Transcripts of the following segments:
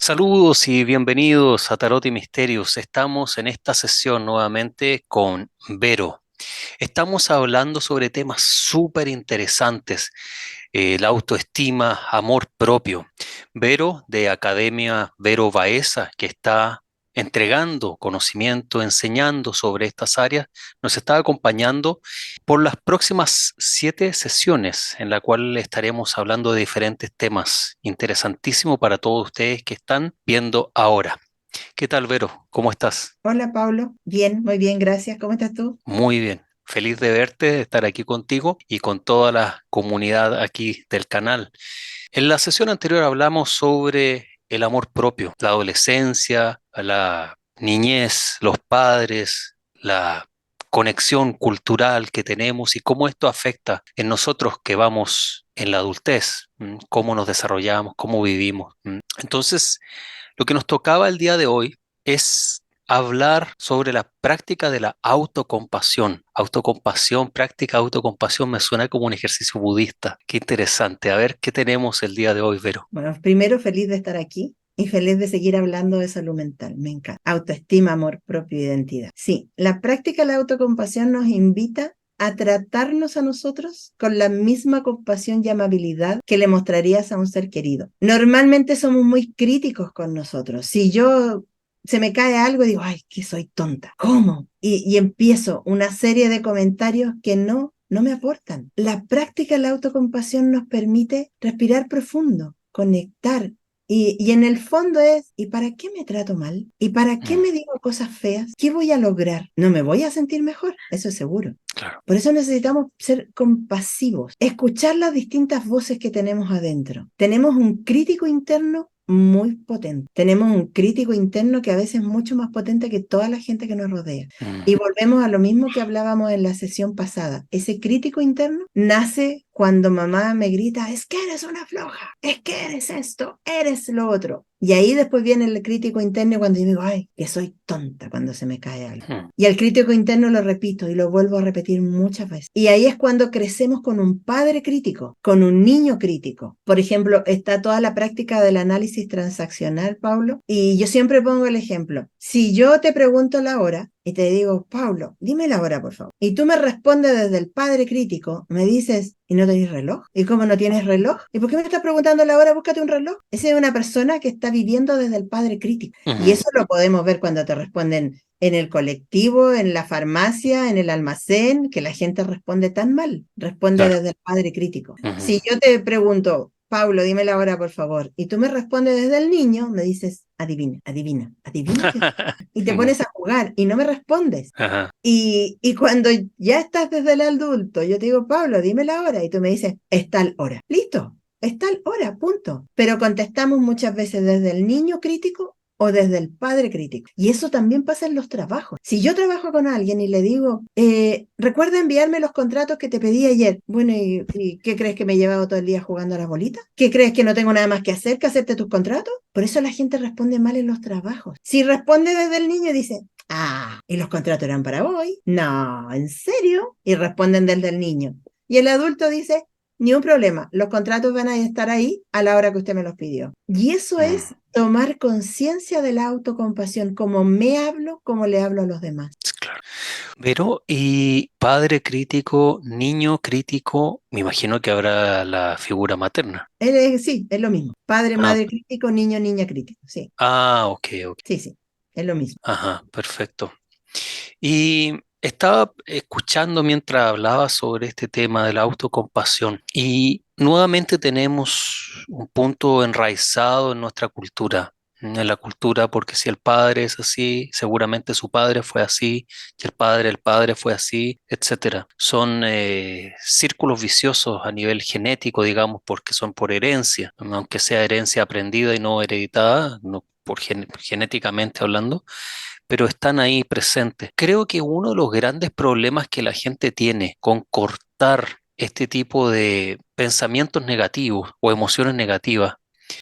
Saludos y bienvenidos a Tarot y Misterios. Estamos en esta sesión nuevamente con Vero. Estamos hablando sobre temas súper interesantes, la autoestima, amor propio. Vero de Academia Vero Baeza, que está entregando conocimiento, enseñando sobre estas áreas, nos está acompañando por las próximas 7 sesiones en la cual estaremos hablando de diferentes temas interesantísimos para todos ustedes que están viendo ahora. ¿Qué tal, Vero? ¿Cómo estás? Hola Pablo, bien, muy bien, gracias. ¿Cómo estás tú? Muy bien. Feliz de verte, de estar aquí contigo y con toda la comunidad aquí del canal. En la sesión anterior hablamos sobre el amor propio, la adolescencia, la niñez, los padres, la conexión cultural que tenemos y cómo esto afecta en nosotros que vamos en la adultez, cómo nos desarrollamos, cómo vivimos. Entonces, lo que nos tocaba el día de hoy es hablar sobre la práctica de la autocompasión. Autocompasión, práctica de autocompasión, me suena como un ejercicio budista. Qué interesante. A ver, ¿qué tenemos el día de hoy, Vero? Bueno, primero feliz de estar aquí y feliz de seguir hablando de salud mental. Me encanta. Autoestima, amor propio, identidad. Sí, la práctica de la autocompasión nos invita a tratarnos a nosotros con la misma compasión y amabilidad que le mostrarías a un ser querido. Normalmente somos muy críticos con nosotros. Si yo se me cae algo, digo, ay, que soy tonta. ¿Cómo? Y empiezo una serie de comentarios que no me aportan. La práctica de la autocompasión nos permite respirar profundo, conectar. Y en el fondo es, ¿y para qué me trato mal? ¿Y para qué Mm, me digo cosas feas? ¿Qué voy a lograr? ¿No me voy a sentir mejor? Eso es seguro. claro. Por eso necesitamos ser compasivos, escuchar las distintas voces que tenemos adentro. Tenemos un crítico interno muy potente. Tenemos un crítico interno que a veces es mucho más potente que toda la gente que nos rodea. Mm, Y volvemos a lo mismo que hablábamos en la sesión pasada. Ese crítico interno nace cuando mamá me grita, es que eres una floja, es que eres esto, eres lo otro. Y ahí después viene el crítico interno cuando yo digo, ay, que soy tonta cuando se me cae algo. mm, Y al crítico interno lo repito y lo vuelvo a repetir muchas veces. Y ahí es cuando crecemos con un padre crítico, con un niño crítico. Por ejemplo, está toda la práctica del análisis transaccional, Pablo, y yo siempre pongo el ejemplo. Si yo te pregunto la hora y te digo, Pablo, dime la hora, por favor, y tú me respondes desde el padre crítico, me dices, ¿y no tenéis reloj? ¿Y cómo no tienes reloj? ¿Y por qué me estás preguntando la hora? Búscate un reloj. Esa es una persona que está viviendo desde el padre crítico. Y mm, eso lo podemos ver cuando te responden en el colectivo, en la farmacia, en el almacén, que la gente responde tan mal, responde claro. desde el padre crítico. Ujú, Si yo te pregunto, Pablo, dime la hora, por favor, y tú me respondes desde el niño, me dices, adivina, adivina, adivina qué. Y te mm, pones a jugar y no me respondes. ajá, Y cuando ya estás desde el adulto, yo te digo, Pablo, dime la hora, y tú me dices, es tal hora. Listo, es tal hora, punto. Pero contestamos muchas veces desde el niño crítico o desde el padre crítico. Y eso también pasa en los trabajos. Si yo trabajo con alguien y le digo, recuerda enviarme los contratos que te pedí ayer. Bueno, ¿y qué crees que me he llevado todo el día jugando a las bolitas? ¿Qué crees que no tengo nada más que hacerte tus contratos? Por eso la gente responde mal en los trabajos. Si responde desde el niño, dice, ah, ¿y los contratos eran para hoy? No, ¿en serio? Y responden desde el niño. Y el adulto dice, ni un problema, los contratos van a estar ahí a la hora que usted me los pidió. Y eso mm, es tomar conciencia de la autocompasión, como me hablo, como le hablo a los demás. sí, claro. Vero, y padre crítico, niño crítico, me imagino que habrá la figura materna. Sí, es lo mismo. Padre, Ah, madre crítico, niño, niña crítico. Sí, ok, ok. sí, sí, es lo mismo. Ajá, perfecto. Y estaba escuchando mientras hablaba sobre este tema de la autocompasión y nuevamente tenemos un punto enraizado en nuestra cultura, en la cultura, porque si el padre es así, seguramente su padre fue así, y el padre fue así, etcétera. Son círculos viciosos a nivel genético, digamos, porque son por herencia, aunque sea herencia aprendida y no hereditada, no por genéticamente hablando, pero están ahí presentes. Creo que uno de los grandes problemas que la gente tiene con cortar este tipo de pensamientos negativos o emociones negativas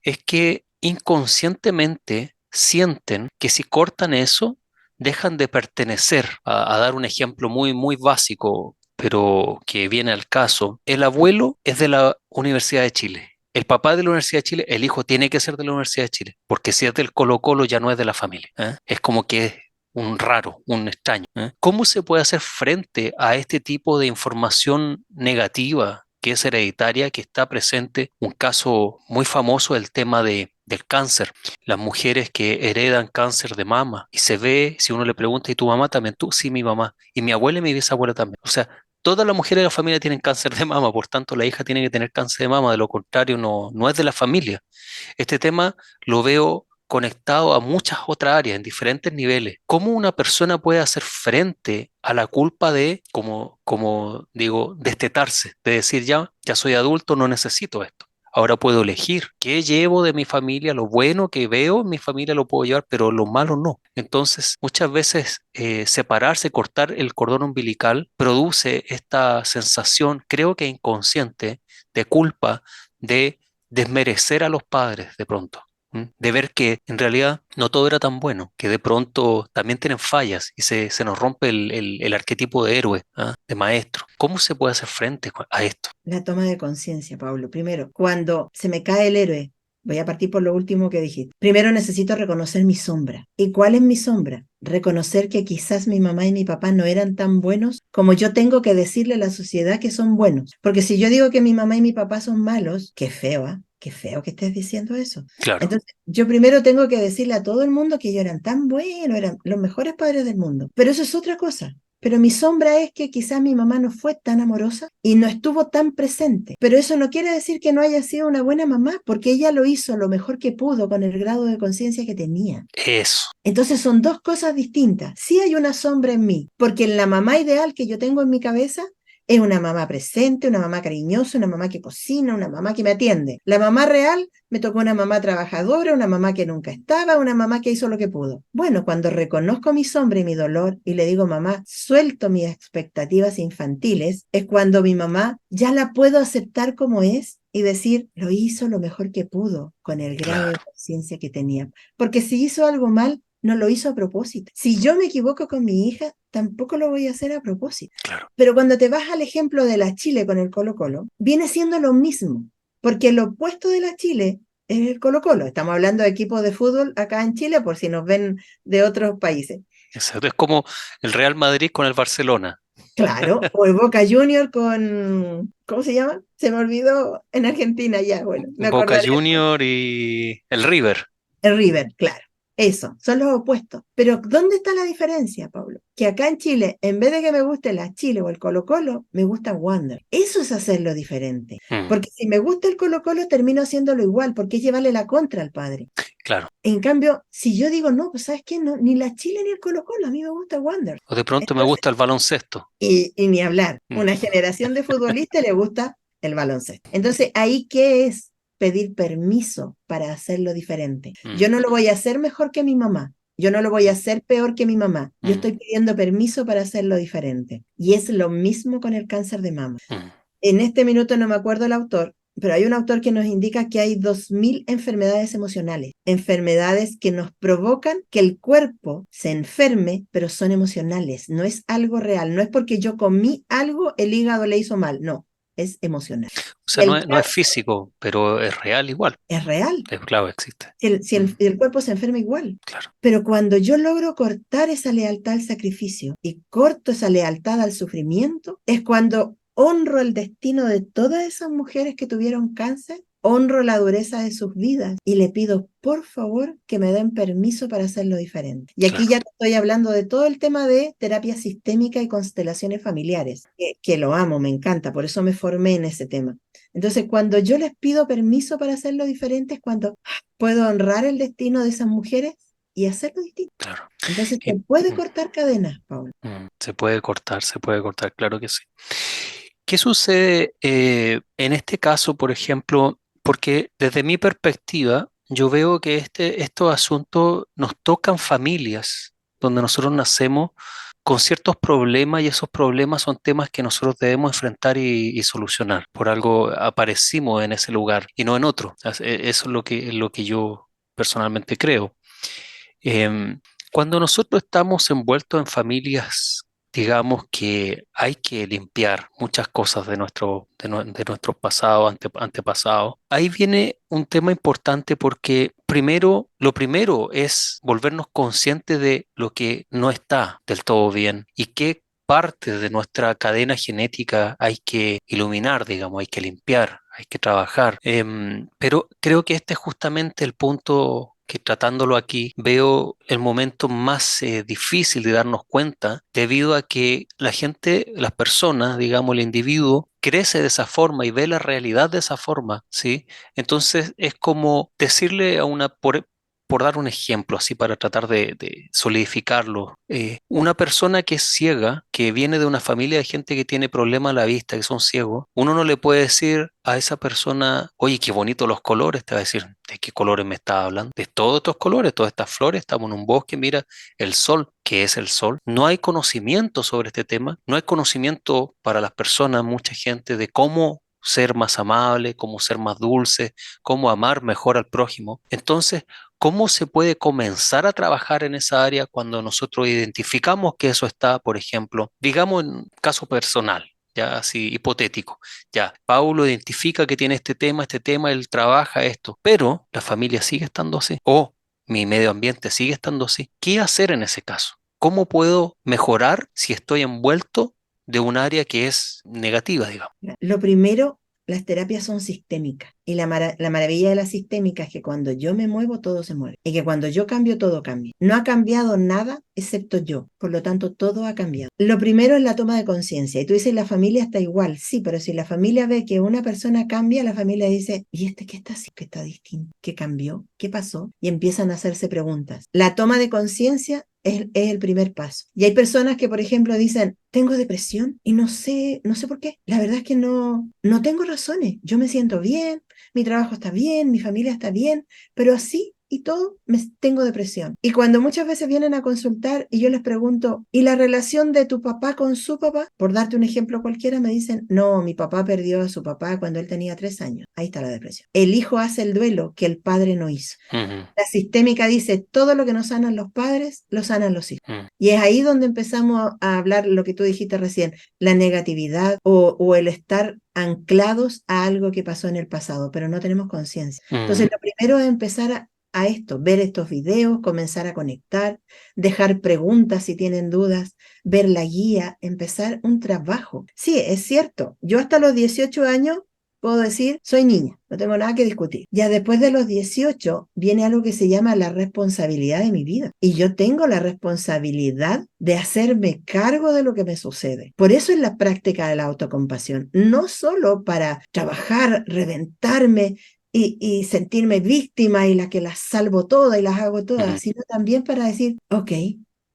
es que inconscientemente sienten que si cortan eso, dejan de pertenecer. A dar un ejemplo muy, muy básico, pero que viene al caso. El abuelo es de la Universidad de Chile el papá es de la Universidad de Chile, el hijo tiene que ser de la Universidad de Chile, porque si es del Colo-Colo ya no es de la familia, ¿eh? Es como que es un raro, un extraño, ¿eh? ¿Cómo se puede hacer frente a este tipo de información negativa que es hereditaria, que está presente? Un caso muy famoso, el tema del cáncer, las mujeres que heredan cáncer de mama, y se ve, si uno le pregunta, ¿y tu mamá también? Tú, sí, mi mamá, y mi abuela y mi bisabuela también. O sea, todas las mujeres de la familia tienen cáncer de mama, por tanto la hija tiene que tener cáncer de mama, de lo contrario no es de la familia. Este tema lo veo conectado a muchas otras áreas en diferentes niveles. ¿Cómo una persona puede hacer frente a la culpa de, como digo, destetarse, de decir ya soy adulto, no necesito esto? Ahora puedo elegir qué llevo de mi familia, lo bueno que veo en mi familia lo puedo llevar, pero lo malo no. Entonces, muchas veces separarse, cortar el cordón umbilical produce esta sensación, creo que inconsciente, de culpa, de desmerecer a los padres de pronto. De ver que en realidad no todo era tan bueno, que de pronto también tienen fallas y se nos rompe el arquetipo de héroe, ¿ah? De maestro. ¿Cómo se puede hacer frente a esto? La toma de conciencia, Pablo. Primero, cuando se me cae el héroe, voy a partir por lo último que dijiste. Primero necesito reconocer mi sombra. ¿Y cuál es mi sombra? Reconocer que quizás mi mamá y mi papá no eran tan buenos como yo tengo que decirle a la sociedad que son buenos. Porque si yo digo que mi mamá y mi papá son malos, qué feo, ¿ah? Qué feo que estés diciendo eso. Claro, Entonces, yo primero tengo que decirle a todo el mundo que ellos eran tan buenos, eran los mejores padres del mundo. Pero eso es otra cosa. Pero mi sombra es que quizás mi mamá no fue tan amorosa y no estuvo tan presente. Pero eso no quiere decir que no haya sido una buena mamá, porque ella lo hizo lo mejor que pudo con el grado de conciencia que tenía. eso, Entonces son dos cosas distintas. Sí hay una sombra en mí, porque en la mamá ideal que yo tengo en mi cabeza es una mamá presente, una mamá cariñosa, una mamá que cocina, una mamá que me atiende. La mamá real me tocó una mamá trabajadora, una mamá que nunca estaba, una mamá que hizo lo que pudo. Bueno, cuando reconozco mi sombra y mi dolor y le digo, mamá, suelto mis expectativas infantiles, es cuando mi mamá ya la puedo aceptar como es y decir, lo hizo lo mejor que pudo con el grado de claro, conciencia que tenía. Porque si hizo algo mal, no lo hizo a propósito. Si yo me equivoco con mi hija, tampoco lo voy a hacer a propósito. claro. Pero cuando te vas al ejemplo de la Chile con el Colo-Colo, viene siendo lo mismo, porque lo opuesto de la Chile es el Colo-Colo. Estamos hablando de equipos de fútbol acá en Chile, por si nos ven de otros países. Exacto. Es como el Real Madrid con el Barcelona, Claro, o el Boca Junior con, ¿cómo se llama? Se me olvidó en Argentina ya, bueno, me Boca acordaré. Junior y el River. El River, claro. Eso, son los opuestos. Pero ¿dónde está la diferencia, Pablo? Que acá en Chile, en vez de que me guste la Chile o el Colo-Colo, me gusta Wander. Eso es hacerlo diferente. Mm, Porque si me gusta el Colo-Colo, termino haciéndolo igual, porque es llevarle la contra al padre. claro. En cambio, si yo digo, no, pues ¿sabes qué? No, ni la Chile ni el Colo-Colo, a mí me gusta Wander. O de pronto me Entonces, gusta el baloncesto. y ni hablar, Mm, una generación de futbolistas le gusta el baloncesto. Entonces, ¿ahí qué es? Pedir permiso para hacerlo diferente. mm, Yo no lo voy a hacer mejor que mi mamá. Yo no lo voy a hacer peor que mi mamá. Yo mm, estoy pidiendo permiso para hacerlo diferente. Y es lo mismo con el cáncer de mama. mm, En este minuto no me acuerdo el autor, pero hay un autor que nos indica que hay 2000 enfermedades emocionales, enfermedades que nos provocan que el cuerpo se enferme, pero son emocionales, no es algo real, no es porque yo comí algo, el hígado le hizo mal, no, es emocional. O sea, El no es cáncer físico, pero es real igual. es real, Es claro, existe. si Mm, el cuerpo se enferma igual. claro, Pero cuando yo logro cortar esa lealtad al sacrificio y corto esa lealtad al sufrimiento, es cuando honro el destino de todas esas mujeres que tuvieron cáncer, honro la dureza de sus vidas y le pido, por favor, que me den permiso para hacerlo diferente. Y aquí claro. ya te estoy hablando de todo el tema de terapia sistémica y constelaciones familiares, que lo amo, me encanta, por eso me formé en ese tema. Entonces, cuando yo les pido permiso para hacerlo diferente, es cuando puedo honrar el destino de esas mujeres y hacerlo distinto. Claro. Entonces Y, se puede cortar cadenas, Paul. se puede cortar, claro que sí. ¿Qué sucede en este caso, por ejemplo? Porque desde mi perspectiva, yo veo que estos asuntos nos tocan familias donde nosotros nacemos con ciertos problemas y esos problemas son temas que nosotros debemos enfrentar y solucionar. Por algo aparecimos en ese lugar y no en otro. Eso es lo que yo personalmente creo. Em, Cuando nosotros estamos envueltos en familias digamos que hay que limpiar muchas cosas de nuestro pasado, antepasado. Ahí viene un tema importante porque primero, lo primero es volvernos conscientes de lo que no está del todo bien y qué parte de nuestra cadena genética hay que iluminar, digamos, hay que limpiar, hay que trabajar. Pero creo que este es justamente el punto que tratándolo aquí veo el momento más difícil de darnos cuenta debido a que la gente, las personas, digamos, el individuo crece de esa forma y ve la realidad de esa forma, ¿sí? Entonces es como decirle a por dar un ejemplo así para tratar de solidificarlo, una persona que es ciega, que viene de una familia de gente que tiene problemas a la vista, que son ciegos, uno no le puede decir a esa persona, oye, qué bonitos los colores, te va a decir, ¿de qué colores me estás hablando? De todos estos colores, todas estas flores, estamos en un bosque, mira el sol, ¿qué es el sol? No hay conocimiento sobre este tema, no hay conocimiento para las personas, mucha gente, de cómo ser más amable, cómo ser más dulce, cómo amar mejor al prójimo. Entonces, ¿cómo se puede comenzar a trabajar en esa área cuando nosotros identificamos que eso está, por ejemplo, digamos en caso personal, ya así hipotético, ya, Paulo identifica que tiene este tema, él trabaja esto, pero la familia sigue estando así, o mi medio ambiente sigue estando así? ¿Qué hacer en ese caso? ¿Cómo puedo mejorar si estoy envuelto de un área que es negativa, digamos? Lo primero, las terapias son sistémicas y la maravilla de la sistémica es que cuando yo me muevo, todo se mueve y que cuando yo cambio, todo cambia. No ha cambiado nada excepto yo, por lo tanto, todo ha cambiado. Lo primero es la toma de conciencia y tú dices, la familia está igual, sí, pero si la familia ve que una persona cambia, la familia dice, ¿y este qué está así? ¿Qué está distinto? ¿Qué cambió? ¿Qué pasó? Y empiezan a hacerse preguntas. La toma de conciencia es el primer paso. Y hay personas que, por ejemplo, dicen, tengo depresión y no sé por qué. La verdad es que no tengo razones. Yo me siento bien, mi trabajo está bien, mi familia está bien, pero así y todo tengo depresión. Y cuando muchas veces vienen a consultar y yo les pregunto, ¿y la relación de tu papá con su papá? Por darte un ejemplo cualquiera, me dicen, no, mi papá perdió a su papá cuando él tenía 3 años. Ahí está la depresión. El hijo hace el duelo que el padre no hizo. Ujú, La sistémica dice, todo lo que no sanan los padres, lo sanan los hijos. ujú, Y es ahí donde empezamos a hablar lo que tú dijiste recién, la negatividad o el estar anclados a algo que pasó en el pasado, pero no tenemos conciencia. ujú, Entonces, lo primero es empezar a esto, ver estos videos, comenzar a conectar, dejar preguntas si tienen dudas, ver la guía, empezar un trabajo. Sí, es cierto, yo hasta los 18 años puedo decir, soy niña, no tengo nada que discutir. Ya después de los 18 viene algo que se llama la responsabilidad de mi vida. Y yo tengo la responsabilidad de hacerme cargo de lo que me sucede. Por eso es la práctica de la autocompasión, no solo para trabajar, reventarme y sentirme víctima y la que las salvo todas y las hago ujú, todas, sino también para decir, ok,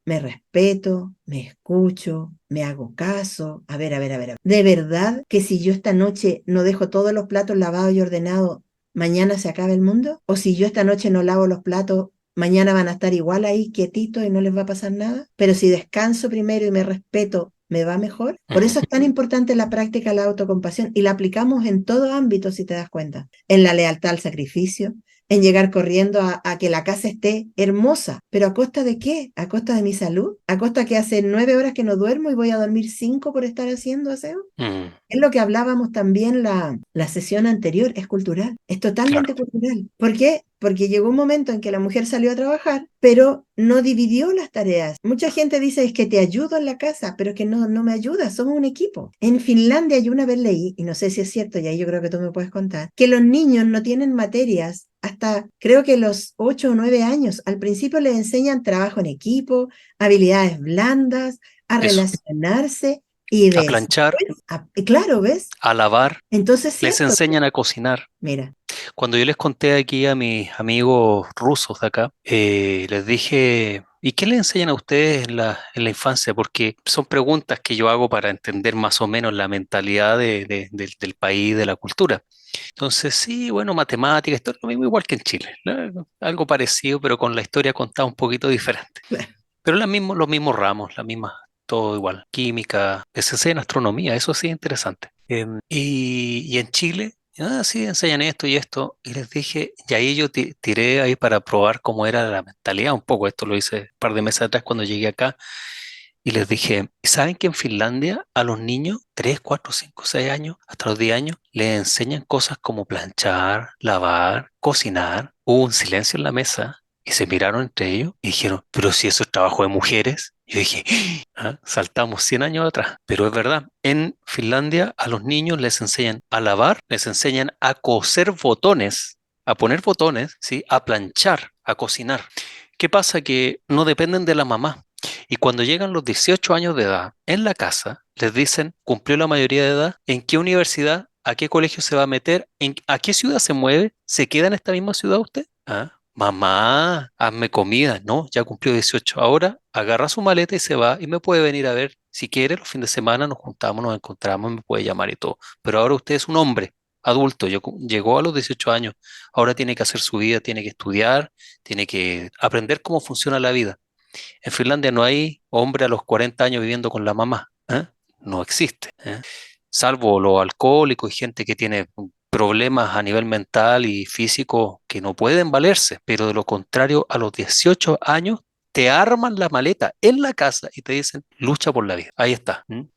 me respeto, me escucho, me hago caso. A ver. ¿De verdad que si yo esta noche no dejo todos los platos lavados y ordenados, mañana se acaba el mundo? ¿O si yo esta noche no lavo los platos, mañana van a estar igual ahí quietitos y no les va a pasar nada? Pero si descanso primero y me respeto, ¿me va mejor? Por ujú, eso es tan importante la práctica de la autocompasión y la aplicamos en todo ámbito, si te das cuenta. En la lealtad al sacrificio, en llegar corriendo a que la casa esté hermosa. ¿Pero a costa de qué? ¿A costa de mi salud? ¿A costa que hace 9 horas que no duermo y voy a dormir 5 por estar haciendo aseo? ujú, Es lo que hablábamos también la sesión anterior, es cultural, es claro. totalmente cultural. ¿Por qué? Porque llegó un momento en que la mujer salió a trabajar, pero no dividió las tareas. Mucha gente dice, es que te ayudo en la casa, pero es que no me ayuda, somos un equipo. En Finlandia yo una vez leí, y no sé si es cierto, y ahí yo creo que tú me puedes contar, que los niños no tienen materias hasta creo que los 8 o 9 años. Al principio les enseñan trabajo en equipo, habilidades blandas, a Eso, relacionarse y a planchar, después, claro, ¿ves? a lavar, Entonces, les cierto, enseñan a cocinar. mira, Cuando yo les conté aquí a mis amigos rusos de acá, les dije, ¿y qué les enseñan a ustedes en la infancia? Porque son preguntas que yo hago para entender más o menos la mentalidad del país, de la cultura. Entonces, sí, bueno, matemáticas, esto es lo mismo igual que en Chile, ¿no? Algo parecido, pero con la historia contada un poquito diferente. Pero los mismos ramos, la misma, todo igual. Química, SC en astronomía, eso sí es interesante. Y en Chile, sí, enseñan esto y esto. Y les dije, y ahí yo tiré ahí para probar cómo era la mentalidad un poco. Esto lo hice un par de meses atrás cuando llegué acá. y les dije, ¿saben que en Finlandia a los niños, 3 4 5 6 años, hasta los 10 años, les enseñan cosas como planchar, lavar, cocinar? Hubo un silencio en la mesa y se miraron entre ellos y dijeron, pero si eso es trabajo de mujeres. Yo dije, "Ah, saltamos 100 años atrás". Pero es verdad, en Finlandia a los niños les enseñan a lavar, les enseñan a coser botones, a poner botones, ¿sí? A planchar, a cocinar. ¿Qué pasa? Que no dependen de la mamá. Y cuando llegan los 18 años de edad en la casa, les dicen, cumplió la mayoría de edad, ¿en qué universidad, a qué colegio se va a meter, a qué ciudad se mueve? ¿Se queda en esta misma ciudad usted? ¿Ah? Mamá, hazme comida. No, ya cumplió 18. Ahora agarra su maleta y se va y me puede venir a ver. Si quiere, los fines de semana nos juntamos, nos encontramos, me puede llamar y todo. Pero ahora usted es un hombre adulto, llegó a los 18 años, ahora tiene que hacer su vida, tiene que estudiar, tiene que aprender cómo funciona la vida. En Finlandia no hay hombre a los 40 años viviendo con la mamá, ¿eh? No existe, ¿eh? Salvo los alcohólicos y gente que tiene problemas a nivel mental y físico que no pueden valerse, pero de lo contrario, a los 18 años te arman la maleta en la casa y te dicen, lucha por la vida. Ahí está. ¿M?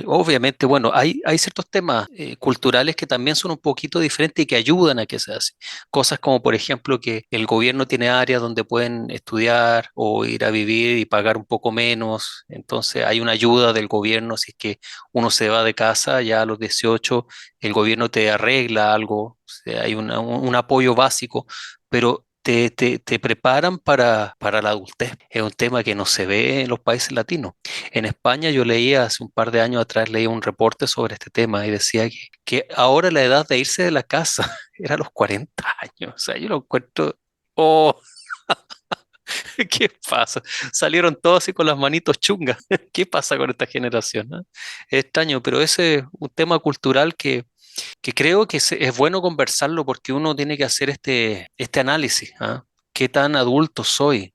Obviamente, bueno, hay ciertos temas culturales que también son un poquito diferentes y que ayudan a que sea así. Cosas como, por ejemplo, que el gobierno tiene áreas donde pueden estudiar o ir a vivir y pagar un poco menos. Entonces hay una ayuda del gobierno si es que uno se va de casa ya a los 18, el gobierno te arregla algo, o sea, hay un apoyo básico, pero te preparan para la adultez. Es un tema que no se ve en los países latinos. En España yo leía hace un par de años atrás, leí un reporte sobre este tema y decía que ahora la edad de irse de la casa era a los 40 años. O sea, yo lo encuentro, oh, ¿qué pasa? Salieron todos así con las manitos chungas. ¿Qué pasa con esta generación? ¿Ah? Es extraño, pero ese es un tema cultural que creo que es bueno conversarlo porque uno tiene que hacer este análisis. ¿Ah? ¿Qué tan adulto soy?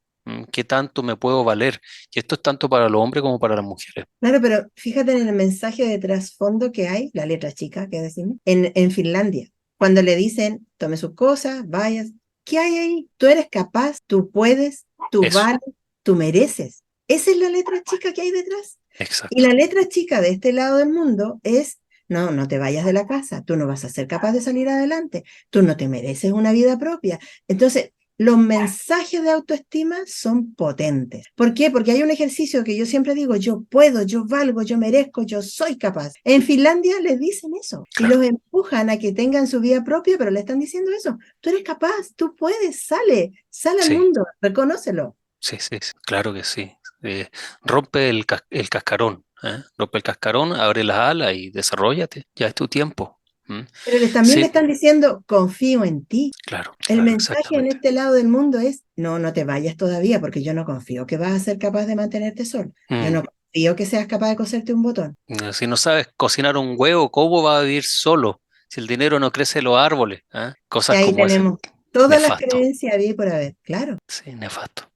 ¿Qué tanto me puedo valer? Y esto es tanto para los hombres como para las mujeres. Claro, pero fíjate en el mensaje de trasfondo que hay, la letra chica que decimos, en Finlandia. Cuando le dicen, tome sus cosas, vayas, ¿qué hay ahí? Tú eres capaz, tú puedes, tú Eso, vales, tú mereces. Esa es la letra chica que hay detrás. Y exacto. la letra chica de este lado del mundo es, no, no te vayas de la casa, tú no vas a ser capaz de salir adelante, tú no te mereces una vida propia. Entonces, los mensajes de autoestima son potentes. ¿Por qué? Porque hay un ejercicio que yo siempre digo, yo puedo, yo valgo, yo merezco, yo soy capaz. En Finlandia les dicen eso y Claro. los empujan a que tengan su vida propia, pero le están diciendo eso. Tú eres capaz, tú puedes, sale, sale al Sí, mundo, reconócelo. sí, sí, sí, claro que sí. Eh, rompe el cascarón, ¿eh? Rompe el cascarón, abre las alas y desarróllate. Ya es tu tiempo. ¿Mm? Pero también le Sí, están diciendo, confío en ti. claro, El claro, mensaje en exactamente. este lado del mundo es, no, no te vayas todavía porque yo no confío que vas a ser capaz de mantenerte solo. Yo Mm. no confío que seas capaz de coserte un botón. Si no sabes cocinar un huevo, ¿cómo va a vivir solo? Si el dinero no crece en los árboles, ¿ah? Y Cosas ahí como ese. tenemos todas las Nefasto. creencias había y por haber, claro. Sí, nefasto.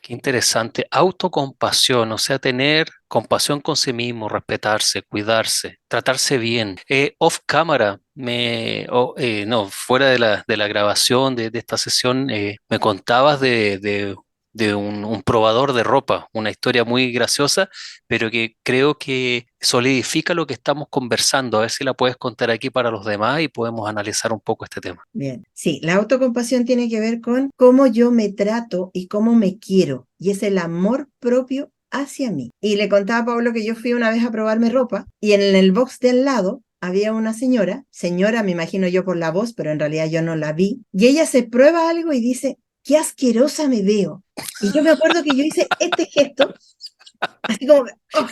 Qué interesante. Autocompasión, o sea, tener compasión con sí mismo, respetarse, cuidarse, tratarse bien. Off cámara, no, fuera de la grabación de esta sesión, me contabas de un probador de ropa, una historia muy graciosa, pero que creo que solidifica lo que estamos conversando. A ver si la puedes contar aquí para los demás y podemos analizar un poco este tema. Bien, sí, la autocompasión tiene que ver con cómo yo me trato y cómo me quiero, y es el amor propio hacia mí. Y le contaba a Pablo que yo fui una vez a probarme ropa y en el box de al lado había una señora me imagino yo por la voz, pero en realidad yo no la vi, y ella se prueba algo y dice, qué asquerosa me veo. Y yo me acuerdo que yo hice este gesto, así como, "Oh",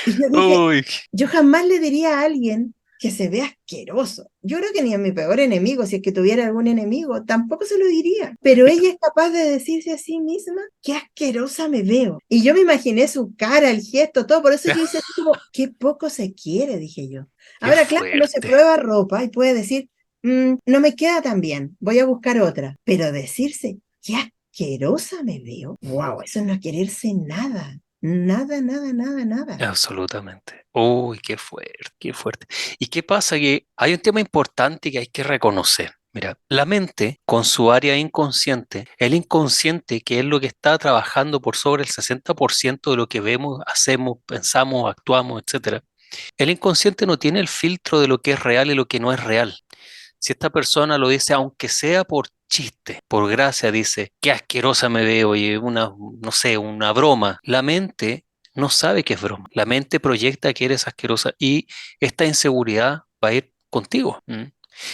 y yo dije, Uy, yo jamás le diría a alguien que se ve asqueroso. Yo creo que ni a mi peor enemigo, si es que tuviera algún enemigo, tampoco se lo diría. Pero ella es capaz de decirse a sí misma, qué asquerosa me veo. Y yo me imaginé su cara, el gesto, todo. Por eso yo hice así como, qué poco se quiere, dije yo. qué Ahora, claro, uno se fuerte. prueba ropa y puede decir, no me queda tan bien, voy a buscar otra. Pero decirse, qué asquerosa me veo, wow, eso no es quererse nada. Nada, nada, nada, nada. Absolutamente. Uy, qué fuerte, qué fuerte. ¿Y qué pasa? Que hay un tema importante que hay que reconocer. Mira, la mente con su área inconsciente, el inconsciente que es lo que está trabajando por sobre el 60% de lo que vemos, hacemos, pensamos, actuamos, etcétera. El inconsciente no tiene el filtro de lo que es real y lo que no es real. Si esta persona lo dice, aunque sea por chiste, por gracia, dice, qué asquerosa me veo y una, no sé, una broma, la mente no sabe que es broma. La mente proyecta que eres asquerosa y esta inseguridad va a ir contigo. ¿Mm?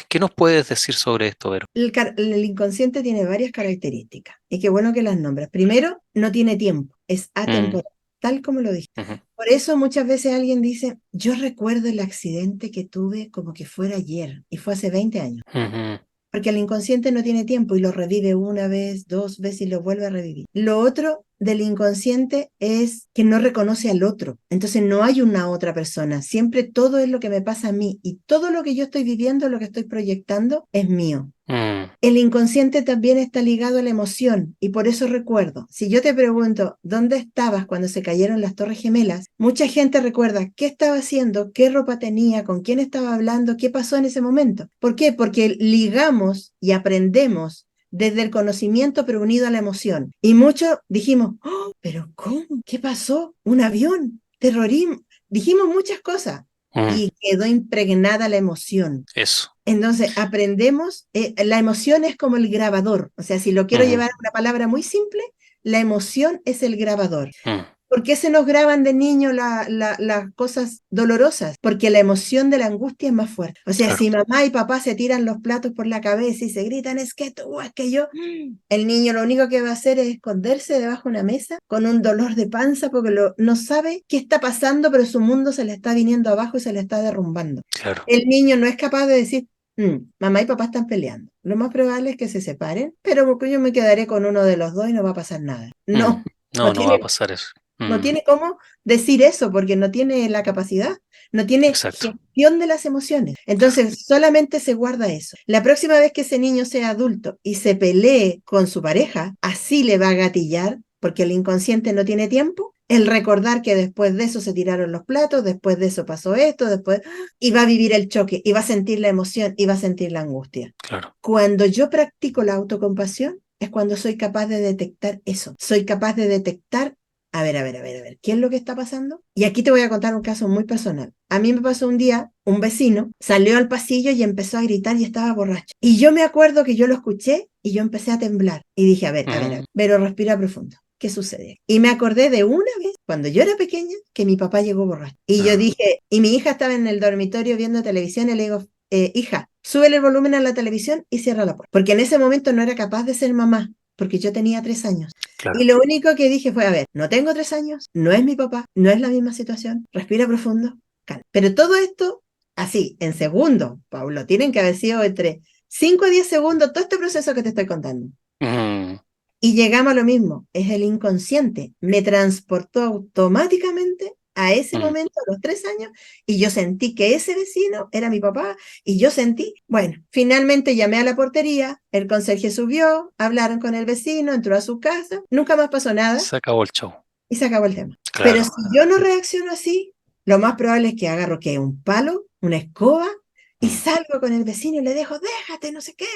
¿Qué nos puedes decir sobre esto, Vero? El inconsciente tiene varias características y qué bueno que las nombras. Primero, no tiene tiempo, es Mm, atemporal, tal como lo dije. ujú, Por eso muchas veces alguien dice, yo recuerdo el accidente que tuve como que fuera ayer y fue hace 20 años. ujú, Porque el inconsciente no tiene tiempo y lo revive una vez, dos veces y lo vuelve a revivir. Lo otro del inconsciente es que no reconoce al otro. Entonces no hay una otra persona. Siempre todo es lo que me pasa a mí y todo lo que yo estoy viviendo, lo que estoy proyectando, es mío. mm, El inconsciente también está ligado a la emoción y por eso recuerdo. Si yo te pregunto, ¿dónde estabas cuando se cayeron las Torres Gemelas? Mucha gente recuerda qué estaba haciendo, qué ropa tenía, con quién estaba hablando, qué pasó en ese momento. ¿Por qué? Porque ligamos y aprendemos desde el conocimiento pero unido a la emoción. Y muchos dijimos, oh, pero ¿cómo? ¿Qué pasó? ¿Un avión? ¿Terrorismo? Dijimos muchas cosas mm, y quedó impregnada la emoción. eso. Entonces, aprendemos, la emoción es como el grabador, o sea, si lo quiero Ujú, llevar a una palabra muy simple, la emoción es el grabador. mm, ¿Por qué se nos graban de niño las cosas dolorosas? Porque la emoción de la angustia es más fuerte. O sea, claro, si mamá y papá se tiran los platos por la cabeza y se gritan, es que tú, es que yo, el niño lo único que va a hacer es esconderse debajo de una mesa con un dolor de panza porque no sabe qué está pasando, pero su mundo se le está viniendo abajo y se le está derrumbando. claro. El niño no es capaz de decir, mamá y papá están peleando. Lo más probable es que se separen, pero porque yo me quedaré con uno de los dos y no va a pasar nada. Mm, No, no, no no va a tiene pasar eso. no Mm, tiene cómo decir eso porque no tiene la capacidad, no tiene exacto. gestión de las emociones. Claro. Entonces, solamente se guarda eso. La próxima vez que ese niño sea adulto y se pelee con su pareja, así le va a gatillar, porque el inconsciente no tiene tiempo, el recordar que después de eso se tiraron los platos, después de eso pasó esto, después, y va a vivir el choque, y va a sentir la emoción, y va a sentir la angustia. Claro. Cuando yo practico la autocompasión, es cuando soy capaz de detectar eso. Soy capaz de detectar, a ver, ¿qué es lo que está pasando? Y aquí te voy a contar un caso muy personal. A mí me pasó un día, un vecino salió al pasillo y empezó a gritar y estaba borracho. Y yo me acuerdo que yo lo escuché y yo empecé a temblar. Y dije, Mm, pero respira profundo. ¿Qué sucede? Y me acordé de una vez, cuando yo era pequeña, que mi papá llegó borracho. Y yo ah, dije, y mi hija estaba en el dormitorio viendo televisión y le digo, hija, sube el volumen a la televisión y cierra la puerta. Porque en ese momento no era capaz de ser mamá, porque yo tenía 3 años. Y claro. lo único que dije fue, a ver, no tengo 3 años, no es mi papá, no es la misma situación, respira profundo, calma. Pero todo esto, así, en segundos, Pablo, tienen que haber sido entre 5 a 10 segundos todo este proceso que te estoy contando. Mm, Y llegamos a lo mismo, es el inconsciente. Me transportó automáticamente a ese mm, momento, a los 3 años, y yo sentí que ese vecino era mi papá, y yo sentí, bueno, finalmente llamé a la portería, el conserje subió, hablaron con el vecino, entró a su casa, nunca más pasó nada se acabó el show. y se acabó el tema. Pero Claro. si yo no reacciono así, lo más probable es que agarro que un palo, una escoba, y Mm, salgo con el vecino y le dejo, déjate, no sé qué,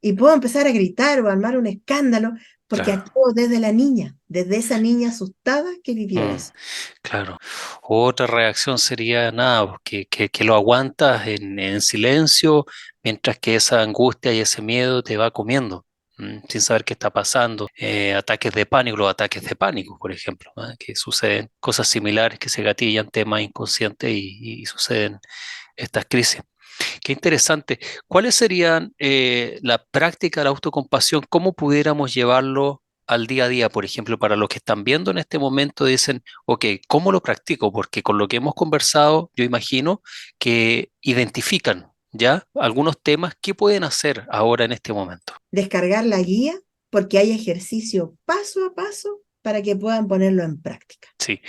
y puedo empezar a gritar o a armar un escándalo, porque claro. actúo desde la niña, desde esa niña asustada que vivió Mm, eso. claro. Otra reacción sería nada, pues, que lo aguantas en silencio mientras que esa angustia y ese miedo te va comiendo, sin saber qué está pasando. Ataques de pánico, los ataques de pánico, por ejemplo, ¿ah? Que suceden cosas similares que se gatillan temas inconscientes y suceden estas crisis. Qué interesante. ¿Cuáles serían la práctica de la autocompasión? ¿Cómo pudiéramos llevarlo al día a día? Por ejemplo, para los que están viendo en este momento dicen, ok, ¿cómo lo practico? Porque con lo que hemos conversado, yo imagino que identifican ya algunos temas que pueden hacer ahora en este momento. Descargar la guía, porque hay ejercicio paso a paso para que puedan ponerlo en práctica. Sí.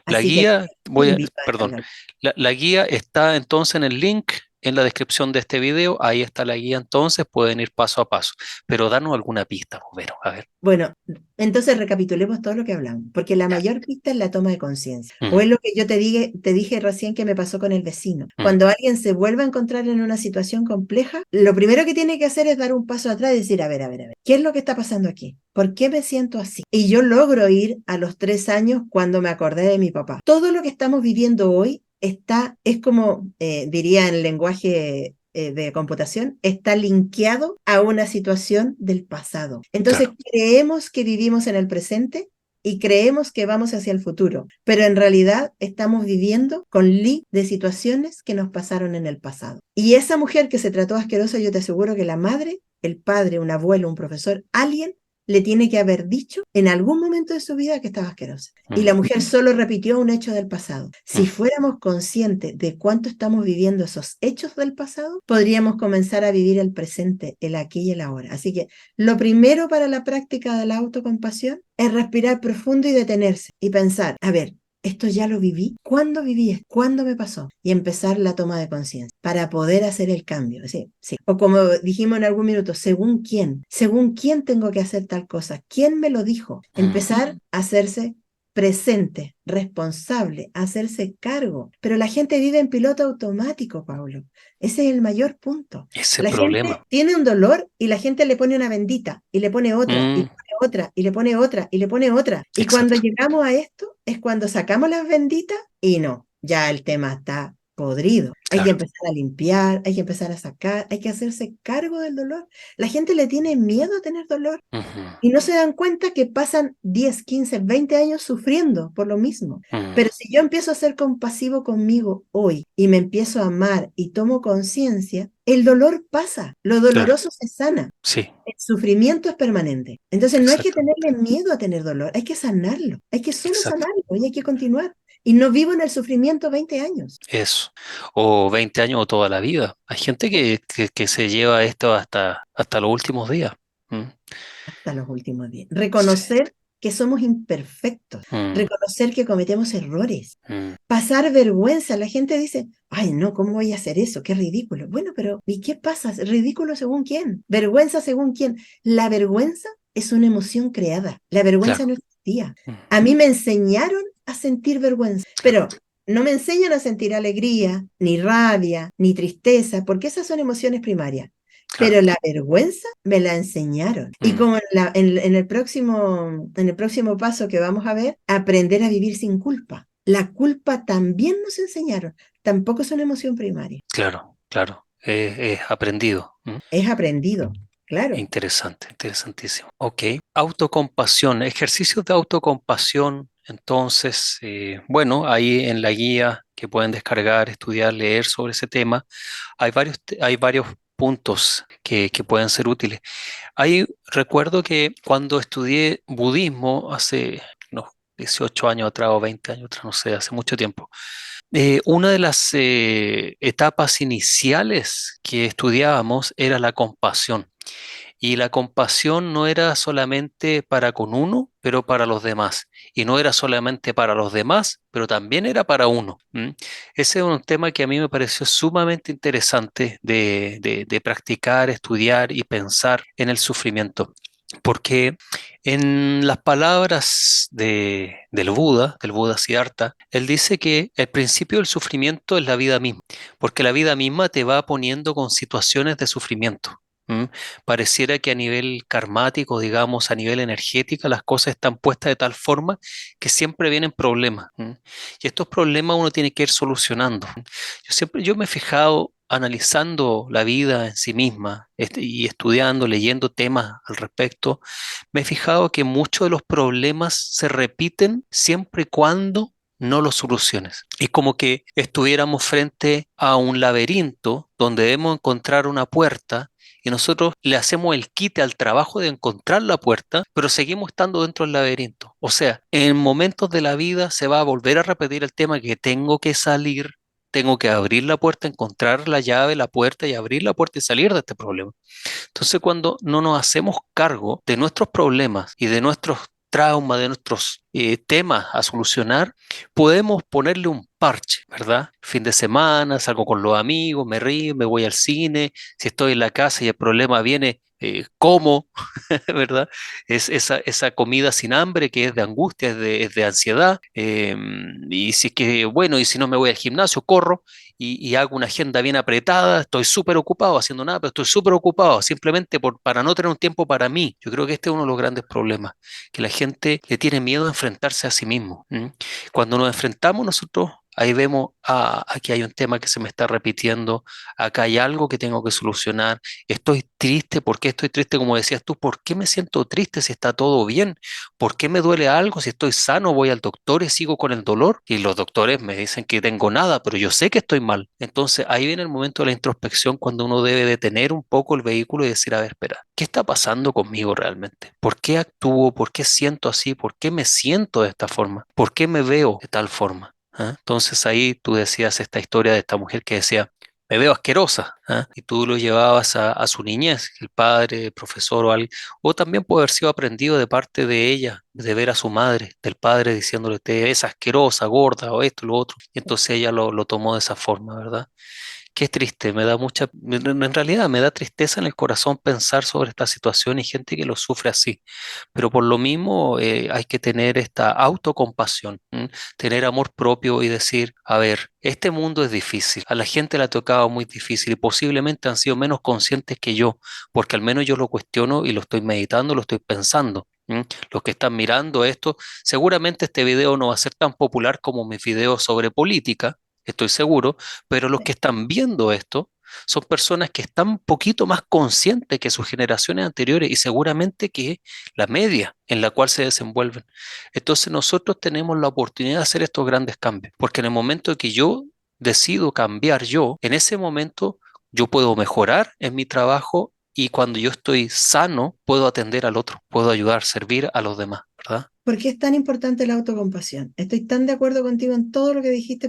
La Así que guía, te invito a perdón, descargar. la guía está entonces en el link. en la descripción de este video, ahí está la guía, entonces pueden ir paso a paso. Pero danos alguna pista, pues, Vero, a ver. Bueno, entonces recapitulemos todo lo que hablamos, porque la Ya. mayor pista es la toma de conciencia. O Mm, es lo que yo te dije recién que me pasó con el vecino. mm, Cuando alguien se vuelve a encontrar en una situación compleja, lo primero que tiene que hacer es dar un paso atrás y decir, a ver, ¿qué es lo que está pasando aquí? ¿Por qué me siento así? Y yo logro ir a los 3 años cuando me acordé de mi papá. Todo lo que estamos viviendo hoy es como, diría en lenguaje de computación, está linkeado a una situación del pasado. Entonces claro. creemos que vivimos en el presente y creemos que vamos hacia el futuro, pero en realidad estamos viviendo con de situaciones que nos pasaron en el pasado. Y esa mujer que se trató asquerosa, yo te aseguro que la madre, el padre, un abuelo, un profesor, alguien le tiene que haber dicho en algún momento de su vida que estaba asquerosa. Y la Mm, mujer solo repitió un hecho del pasado. mm, Si fuéramos conscientes de cuánto estamos viviendo esos hechos del pasado, podríamos comenzar a vivir el presente, el aquí y el ahora. Así que lo primero para la práctica de la autocompasión es respirar profundo y detenerse y pensar, a ver, esto ya lo viví. ¿Cuándo viví esto? ¿Cuándo me pasó? Y empezar la toma de conciencia para poder hacer el cambio. Sí, sí. O como dijimos en algún minuto, según quién tengo que hacer tal cosa, quién me lo dijo. mm. Empezar a hacerse presente, responsable, hacerse cargo. Pero la gente vive en piloto automático, Paulo. Ese es el mayor punto. Ese La gente problema. tiene un dolor y la gente le pone una bendita y le pone otra y Mm, le pone otra y le pone otra y le pone otra. Y cuando exacto. llegamos a esto es cuando sacamos las benditas y no, ya el tema está podrido. Hay que Claro. empezar a limpiar, hay que empezar a sacar, hay que hacerse cargo del dolor. La gente le tiene miedo a tener dolor Ujú, y no se dan cuenta que pasan 10, 15, 20 años sufriendo por lo mismo. mm, Pero si yo empiezo a ser compasivo conmigo hoy y me empiezo a amar y tomo conciencia, el dolor pasa, lo claro. doloroso se sana, Sí, el sufrimiento es permanente. Entonces no hay que exacto. tenerle miedo a tener dolor, hay que sanarlo, hay que solo Exacto. sanarlo y hay que continuar. Y no vivo en el sufrimiento 20 años, Eso. O 20 años o toda la vida. Hay gente que se lleva esto hasta los últimos días. Mm, hasta los últimos días. sí. Reconocer que somos imperfectos, Mm, reconocer que cometemos errores, mm, pasar vergüenza. La gente dice, ay, no, ¿cómo voy a hacer eso? Qué ridículo. Bueno, pero ¿y qué pasa? ¿Ridículo según quién? ¿Vergüenza según quién? La vergüenza es una emoción creada. La vergüenza claro. no existía. Mm, A mí me enseñaron a sentir vergüenza, claro. pero no me enseñan a sentir alegría, ni rabia, ni tristeza, porque esas son emociones primarias. Claro. Pero la vergüenza me la enseñaron. Y Mm, como en el próximo paso que vamos a ver, aprender a vivir sin culpa. La culpa también nos enseñaron. Tampoco es una emoción primaria. claro, claro. Es aprendido. Mm, Es aprendido, claro. interesante, interesantísimo. Ok. Autocompasión, ejercicios de autocompasión. Entonces, bueno, ahí en la guía que pueden descargar, estudiar, leer sobre ese tema, hay varios puntos que pueden ser útiles. Ahí recuerdo que cuando estudié budismo hace unos 18 años atrás o 20 años atrás, no sé, hace mucho tiempo, una de las etapas iniciales que estudiábamos era la compasión. Y la compasión no era solamente para con uno, pero para los demás. Y no era solamente para los demás, pero también era para uno. ¿M? Ese es un tema que a mí me pareció sumamente interesante de practicar, estudiar y pensar en el sufrimiento. Porque en las palabras del Buda Siddhartha, él dice que el principio del sufrimiento es la vida misma, porque la vida misma te va poniendo con situaciones de sufrimiento. ¿M? Pareciera que a nivel karmático, digamos, a nivel energético, las cosas están puestas de tal forma que siempre vienen problemas. Y estos problemas uno tiene que ir solucionando. Yo me he fijado analizando la vida en sí misma y estudiando, leyendo temas al respecto, me he fijado que muchos de los problemas se repiten siempre y cuando no los soluciones. Es como que estuviéramos frente a un laberinto donde debemos encontrar una puerta y nosotros le hacemos el quite al trabajo de encontrar la puerta, pero seguimos estando dentro del laberinto. O sea, en momentos de la vida se va a volver a repetir el tema que tengo que salir, tengo que abrir la puerta, encontrar la llave, la puerta y abrir la puerta y salir de este problema. Entonces, cuando no nos hacemos cargo de nuestros problemas y de nuestros trauma, de nuestros temas a solucionar, podemos ponerle un parche, ¿verdad? Fin de semana, salgo con los amigos, me río, me voy al cine, si estoy en la casa y el problema viene, como, ¿verdad? Es esa comida sin hambre que es de angustia, es de ansiedad. Y si es que, bueno, y si no me voy al gimnasio, corro y hago una agenda bien apretada, estoy súper ocupado haciendo nada, pero estoy súper ocupado simplemente para no tener un tiempo para mí. Yo creo que este es uno de los grandes problemas, que la gente le tiene miedo a enfrentarse a sí mismo. ¿M? Cuando nos enfrentamos nosotros, ahí vemos, aquí hay un tema que se me está repitiendo, acá hay algo que tengo que solucionar, estoy triste, ¿por qué estoy triste? Como decías tú, ¿por qué me siento triste si está todo bien? ¿Por qué me duele algo si estoy sano? Voy al doctor y sigo con el dolor y los doctores me dicen que tengo nada, pero yo sé que estoy mal. Entonces ahí viene el momento de la introspección cuando uno debe detener un poco el vehículo y decir, a ver, espera, ¿qué está pasando conmigo realmente? ¿Por qué actúo? ¿Por qué siento así? ¿Por qué me siento de esta forma? ¿Por qué me veo de tal forma? ¿Ah? Entonces ahí tú decías esta historia de esta mujer que decía, me veo asquerosa, ¿ah? Y tú lo llevabas a su niñez, el padre, el profesor o alguien, o también puede haber sido aprendido de parte de ella, de ver a su madre, del padre diciéndole, te ves asquerosa, gorda, o esto, lo otro, y entonces ella lo tomó de esa forma, ¿verdad? Qué triste, me da mucha, en realidad me da tristeza en el corazón pensar sobre esta situación y gente que lo sufre así, pero por lo mismo hay que tener esta autocompasión, ¿m? Tener amor propio y decir, a ver, este mundo es difícil, a la gente le ha tocado muy difícil y posiblemente han sido menos conscientes que yo, porque al menos yo lo cuestiono y lo estoy meditando, lo estoy pensando. ¿M? Los que están mirando esto, seguramente este video no va a ser tan popular como mis videos sobre política, estoy seguro, pero los que están viendo esto son personas que están un poquito más conscientes que sus generaciones anteriores y seguramente que la media en la cual se desenvuelven. Entonces nosotros tenemos la oportunidad de hacer estos grandes cambios, porque en el momento que yo decido cambiar yo, en ese momento yo puedo mejorar en mi trabajo y cuando yo estoy sano puedo atender al otro, puedo ayudar, servir a los demás, ¿verdad? ¿Por qué es tan importante la autocompasión? Estoy tan de acuerdo contigo en todo lo que dijiste,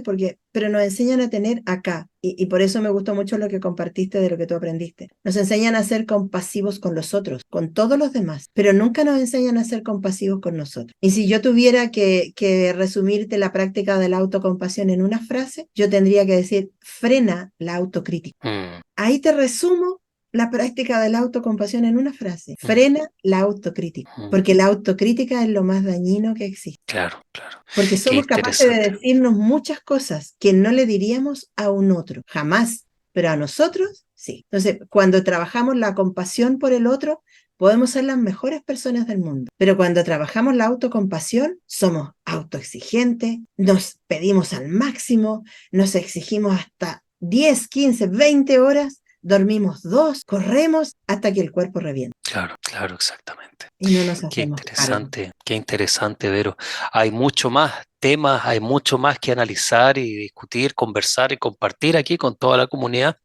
pero nos enseñan a tener acá, y por eso me gustó mucho lo que compartiste de lo que tú aprendiste. Nos enseñan a ser compasivos con los otros, con todos los demás, pero nunca nos enseñan a ser compasivos con nosotros. Y si yo tuviera que resumirte la práctica de la autocompasión en una frase, yo tendría que decir, frena la autocrítica. Mm, Ahí te resumo la práctica de la autocompasión en una frase. mm, Frena la autocrítica, mm. porque la autocrítica es lo más dañino que existe. Claro, claro. Porque Qué somos capaces de interesante. decirnos muchas cosas que no le diríamos a un otro, jamás, pero a nosotros sí. Entonces, cuando trabajamos la compasión por el otro, podemos ser las mejores personas del mundo. Pero cuando trabajamos la autocompasión, somos autoexigentes, nos pedimos al máximo, nos exigimos hasta 10, 15, 20 horas, dormimos 2, corremos hasta que el cuerpo revienta Claro, claro, exactamente. y no nos hacemos cargo. Qué interesante, Vero. Hay mucho más temas, hay mucho más que analizar y discutir, conversar y compartir aquí con toda la comunidad.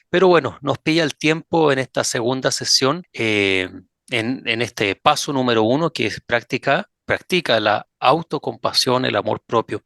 Pero bueno, nos pilla el tiempo en esta segunda sesión, en este paso número uno, que es practica la autocompasión, el amor propio.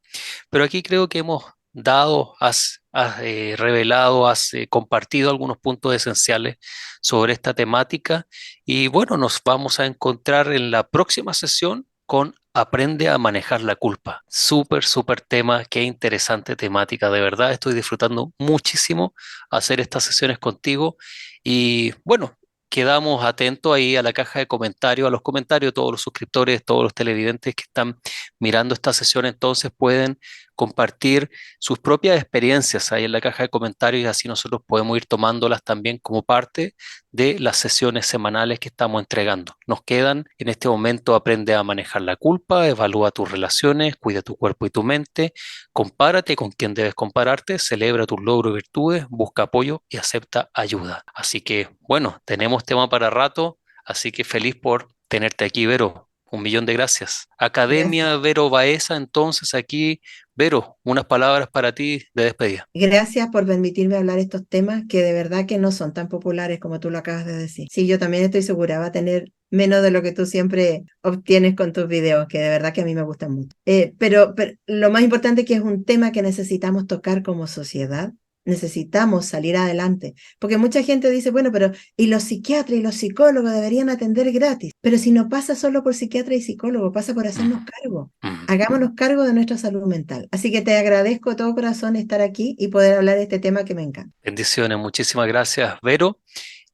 Pero aquí creo que hemos dado, has revelado, has compartido algunos puntos esenciales sobre esta temática y bueno, nos vamos a encontrar en la próxima sesión con Aprende a manejar la culpa. Súper, súper tema, qué interesante temática, de verdad estoy disfrutando muchísimo hacer estas sesiones contigo y bueno, quedamos atentos ahí a la caja de comentarios, a los comentarios de todos los suscriptores, todos los televidentes que están mirando esta sesión, entonces pueden compartir sus propias experiencias ahí en la caja de comentarios y así nosotros podemos ir tomándolas también como parte de las sesiones semanales que estamos entregando. Nos quedan en este momento aprende a manejar la culpa, evalúa tus relaciones, cuida tu cuerpo y tu mente, compárate con quien debes compararte, celebra tus logros y virtudes, busca apoyo y acepta ayuda. Así que bueno, tenemos tema para rato, así que feliz por tenerte aquí, Vero. Un millón de gracias. Gracias. Academia Vero Baeza, entonces aquí, Vero, unas palabras para ti de despedida. Gracias por permitirme hablar estos temas que de verdad que no son tan populares como tú lo acabas de decir. Sí, yo también estoy segura, va a tener menos de lo que tú siempre obtienes con tus videos, que de verdad que a mí me gustan mucho. Pero lo más importante es que es un tema que necesitamos tocar como sociedad Necesitamos salir adelante, porque mucha gente dice, bueno, pero y los psiquiatras y los psicólogos deberían atender gratis, pero si no pasa solo por psiquiatra y psicólogo, pasa por hacernos Mm, cargo. mm. Hagámonos cargo de nuestra salud mental. Así que te agradezco de todo corazón estar aquí y poder hablar de este tema que me encanta. Bendiciones, muchísimas gracias, Vero.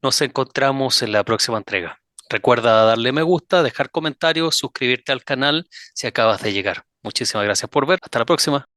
Nos encontramos en la próxima entrega. Recuerda darle me gusta, dejar comentarios, suscribirte al canal si acabas de llegar. Muchísimas gracias por ver. Hasta la próxima.